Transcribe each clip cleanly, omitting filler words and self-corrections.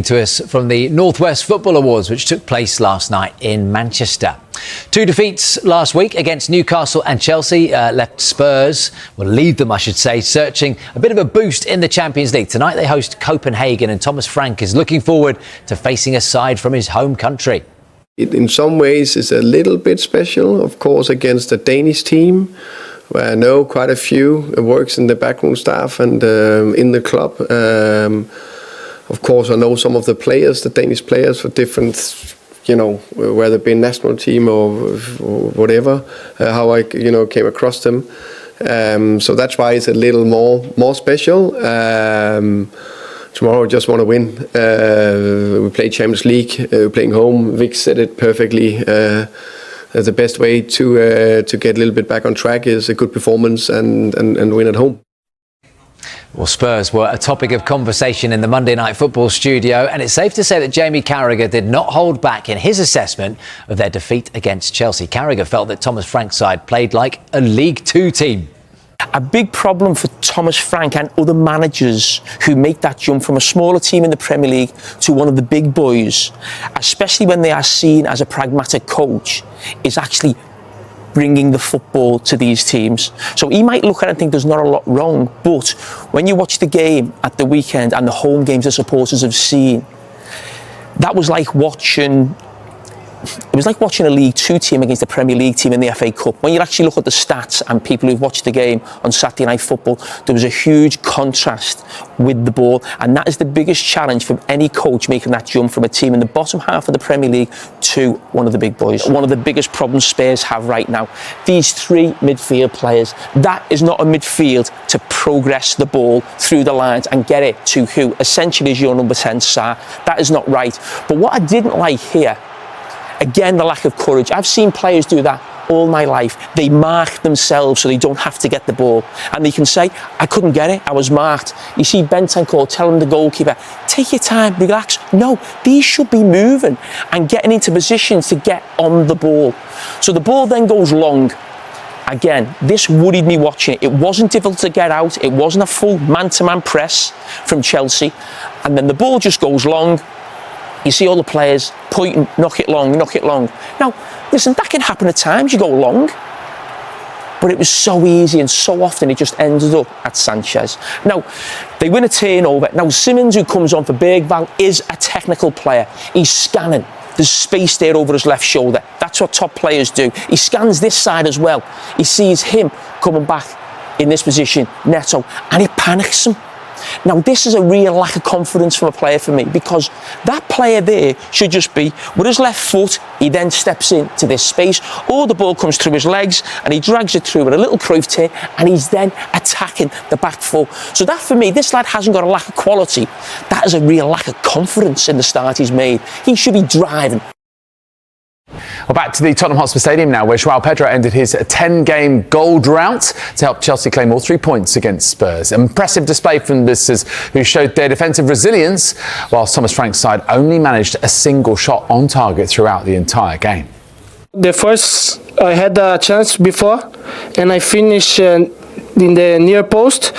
To us from the Northwest Football Awards, which took place last night in Manchester. 2 defeats last week against Newcastle and Chelsea left Spurs, well, leave them I should say, searching a bit of a boost in the Champions League. Tonight they host Copenhagen and Thomas Frank is looking forward to facing a side from his home country. It in some ways is a little bit special, of course, against a Danish team where I know quite a few works in the backroom staff and in the club. Of course, I know some of the players, the Danish players, for different, whether it be national team or whatever, how I, came across them. So that's why it's a little more special. Tomorrow I just want to win. We play Champions League, playing home. Vic said it perfectly. The best way to get a little bit back on track is a good performance and win at home. Well, Spurs were a topic of conversation in the Monday Night Football studio, and it's safe to say that Jamie Carragher did not hold back in his assessment of their defeat against Chelsea. Carragher felt that Thomas Frank's side played like a League Two team. A big problem for Thomas Frank and other managers who make that jump from a smaller team in the Premier League to one of the big boys, especially when they are seen as a pragmatic coach, is actually bringing the football to these teams. So he might look at it and think there's not a lot wrong, but when you watch the game at the weekend and the home games the supporters have seen, that was like watching a League Two team against a Premier League team in the FA Cup. When you actually look at the stats and people who've watched the game on Saturday Night Football, there was a huge contrast with the ball, and that is the biggest challenge for any coach making that jump from a team in the bottom half of the Premier League to one of the big boys. One of the biggest problems Spurs have right now, these 3 midfield players, that is not a midfield to progress the ball through the lines and get it to who essentially is your number 10 Sarr. That is not right. But what I didn't like here, again, the lack of courage. I've seen players do that all my life. They mark themselves so they don't have to get the ball. And they can say, I couldn't get it, I was marked. You see Bentancur telling the goalkeeper, take your time, relax. No, these should be moving and getting into positions to get on the ball. So the ball then goes long. Again, this worried me watching it. It wasn't difficult to get out. It wasn't a full man-to-man press from Chelsea. And then the ball just goes long. You see all the players pointing, knock it long, knock it long. Now, listen, that can happen at times, you go long. But it was so easy and so often it just ended up at Sanchez. Now, they win a turnover. Now, Simmons, who comes on for Bergvall, is a technical player. He's scanning. There's space there over his left shoulder. That's what top players do. He scans this side as well. He sees him coming back in this position, Neto, and he panics him. Now, this is a real lack of confidence from a player for me, because that player there should just be, with his left foot, he then steps into this space, or the ball comes through his legs and he drags it through with a little Cruyff turn, and he's then attacking the back four. So that, for me, this lad hasn't got a lack of quality. That is a real lack of confidence in the start he's made. He should be driving. Well, back to the Tottenham Hotspur Stadium now, where Joao Pedro ended his 10-game goal drought to help Chelsea claim all 3 points against Spurs. Impressive display from visitors who showed their defensive resilience, whilst Thomas Frank's side only managed a single shot on target throughout the entire game. The first, I had a chance before, and I finished in the near post.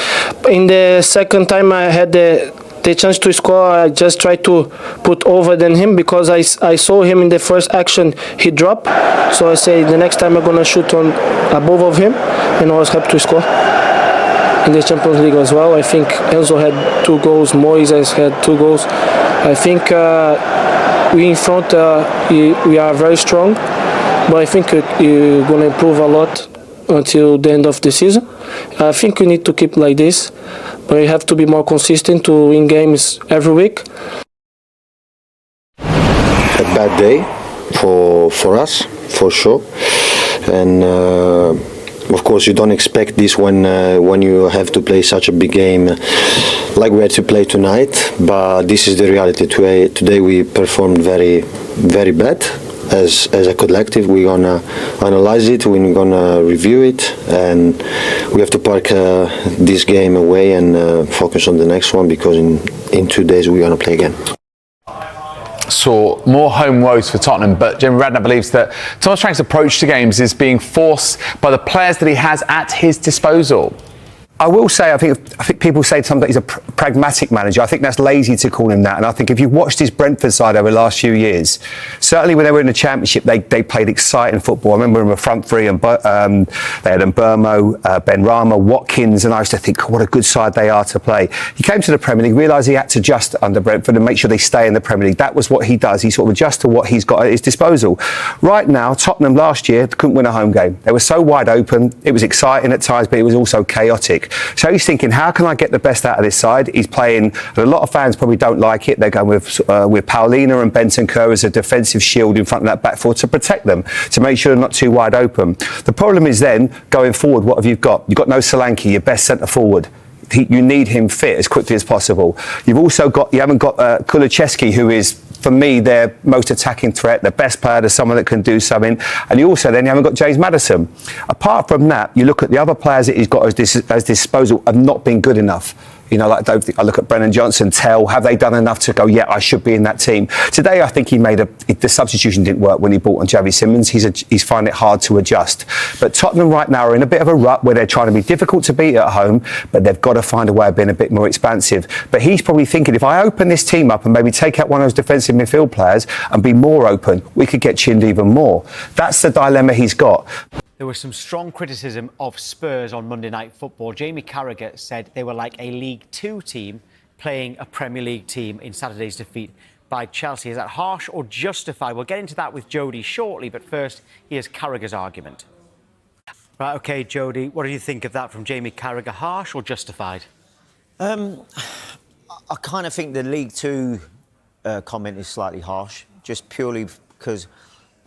In the second time, I had the chance to score. I just tried to put over than him, because I saw him in the first action, he dropped. So I say the next time I'm going to shoot on above of him, and I was happy to score. In the Champions League as well, I think Enzo had 2 goals, Moises had 2 goals. I think we in front, we are very strong, but I think we're going to improve a lot until the end of the season. I think we need to keep like this, but we have to be more consistent to win games every week. A bad day for us, for sure, and of course you don't expect this when you have to play such a big game like we had to play tonight. But this is the reality. Today we performed very, very bad. As a collective, we're gonna analyze it, we're gonna review it, and we have to park this game away and focus on the next one, because in 2 days we're gonna play again. Saw more home woes for Tottenham, but Jamie Radnor believes that Thomas Frank's approach to games is being forced by the players that he has at his disposal. I will say, I think people say sometimes he's a pragmatic manager. I think that's lazy to call him that. And I think if you've watched his Brentford side over the last few years, certainly when they were in the Championship, they played exciting football. I remember in the front three, and they had Mbermo, Ben Rama, Watkins, and I used to think, what a good side they are to play. He came to the Premier League, realised he had to adjust under Brentford and make sure they stay in the Premier League. That was what he does. He sort of adjusts to what he's got at his disposal. Right now, Tottenham last year couldn't win a home game. They were so wide open. It was exciting at times, but it was also chaotic. So he's thinking, how can I get the best out of this side? He's playing, a lot of fans probably don't like it. They're going with Paulina and Bentancur as a defensive shield in front of that back four to protect them, to make sure they're not too wide open. The problem is then, going forward, what have you got? You've got no Solanke, your best centre forward. You need him fit as quickly as possible. You haven't got Kulusevski, who is, for me, their most attacking threat, the best player, there's someone that can do something. And you haven't got James Maddison. Apart from that, you look at the other players that he's got as disposal have not been good enough. You know, like I look at Brennan Johnson, have they done enough to go, yeah, I should be in that team? Today, I think the substitution didn't work when he brought on Javi Simmons. He's finding it hard to adjust. But Tottenham right now are in a bit of a rut where they're trying to be difficult to beat at home, but they've got to find a way of being a bit more expansive. But he's probably thinking, if I open this team up and maybe take out one of those defensive midfield players and be more open, we could get chinned even more. That's the dilemma he's got. There was some strong criticism of Spurs on Monday Night Football. Jamie Carragher said they were like a League Two team playing a Premier League team in Saturday's defeat by Chelsea. Is that harsh or justified? We'll get into that with Jody shortly, but first, here's Carragher's argument. Right, OK, Jody, what do you think of that from Jamie Carragher? Harsh or justified? I kind of think the League Two comment is slightly harsh, just purely because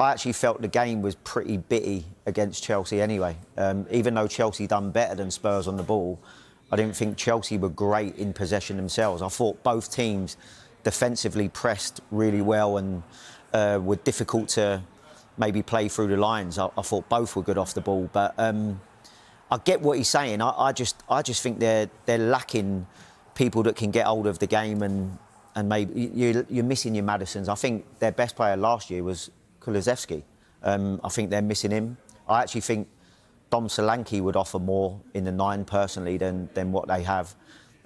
I actually felt the game was pretty bitty against Chelsea anyway. Even though Chelsea done better than Spurs on the ball, I didn't think Chelsea were great in possession themselves. I thought both teams defensively pressed really well and were difficult to maybe play through the lines. I thought both were good off the ball, but I get what he's saying. I just think they're lacking people that can get hold of the game, and maybe you're missing your Maddisons. I think their best player last year was Kulusevski. I think they're missing him. I actually think Dom Solanke would offer more in the 9 personally than what they have.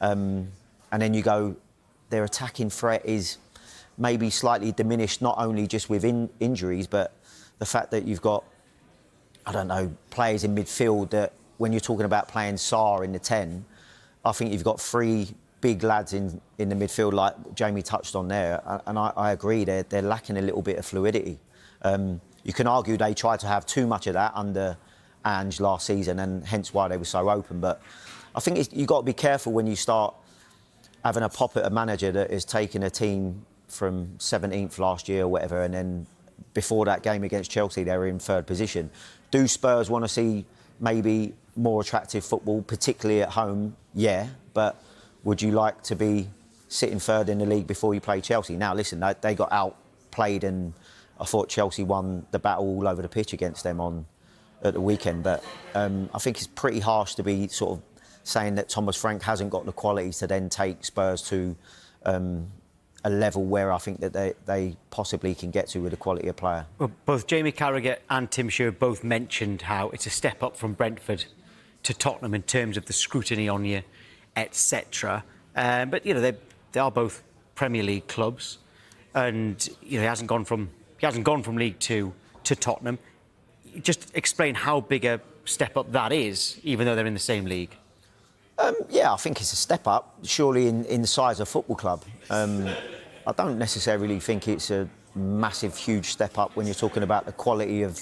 And then you go, their attacking threat is maybe slightly diminished, not only just with injuries, but the fact that you've got, I don't know, players in midfield that when you're talking about playing Sarr in the 10, I think you've got 3 big lads in the midfield like Jamie touched on there. And I agree, they're lacking a little bit of fluidity. You can argue they tried to have too much of that under Ange last season, and hence why they were so open. But I think you've got to be careful when you start having a pop at a manager that is taking a team from 17th last year or whatever, and then before that game against Chelsea, they were in 3rd position. Do Spurs want to see maybe more attractive football, particularly at home? Yeah, but would you like to be sitting 3rd in the league before you play Chelsea? Now, listen, they got outplayed, and I thought Chelsea won the battle all over the pitch against them at the weekend. But I think it's pretty harsh to be sort of saying that Thomas Frank hasn't got the qualities to then take Spurs to a level where I think that they possibly can get to with a quality of player. Well, both Jamie Carragher and Tim Sherwood both mentioned how it's a step up from Brentford to Tottenham in terms of the scrutiny on you, etc. But, you know, they are both Premier League clubs, and, you know, he hasn't gone from League Two to Tottenham. Just explain how big a step up that is, even though they're in the same league. Yeah, I think it's a step up, surely in the size of a football club. I don't necessarily think it's a massive, huge step up when you're talking about the quality of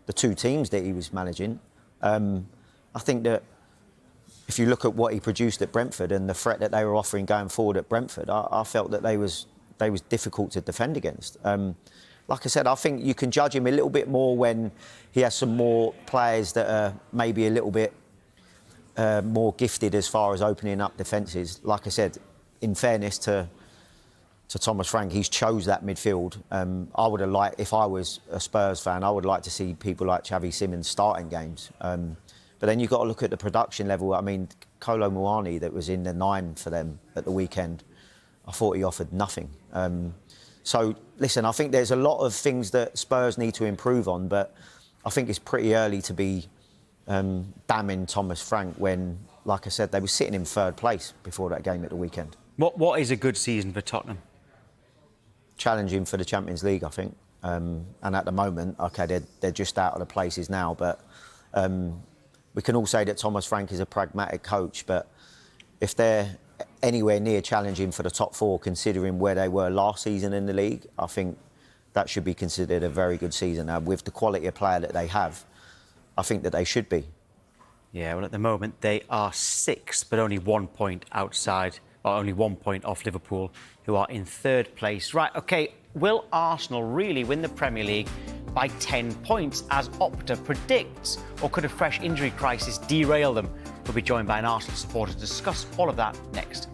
the 2 teams that he was managing. I think that if you look at what he produced at Brentford and the threat that they were offering going forward at Brentford, I felt that they was difficult to defend against. Like I said, I think you can judge him a little bit more when he has some more players that are maybe a little bit more gifted as far as opening up defences. Like I said, in fairness to Thomas Frank, he's chose that midfield. I would have liked, if I was a Spurs fan, I would like to see people like Xavi Simmons starting games. But then you've got to look at the production level. I mean, Kolo Muani, that was in the 9 for them at the weekend, I thought he offered nothing. So, listen, I think there's a lot of things that Spurs need to improve on, but I think it's pretty early to be damning Thomas Frank when like I said, they were sitting in third place before that game at the weekend. What is a good season for Tottenham? Challenging for the Champions League, I think. And at the moment, okay, they're just out of the places now, but we can all say that Thomas Frank is a pragmatic coach, but if they're anywhere near challenging for the top four, considering where they were last season in the league, I think that should be considered a very good season. Now, with the quality of player that they have, I think that they should be. Yeah, well, at the moment, they are sixth, but only 1 point outside, or only 1 point off Liverpool, who are in third place. Right, OK, will Arsenal really win the Premier League by 10 points, as Opta predicts? Or could a fresh injury crisis derail them? We'll be joined by an Arsenal supporter to discuss all of that next.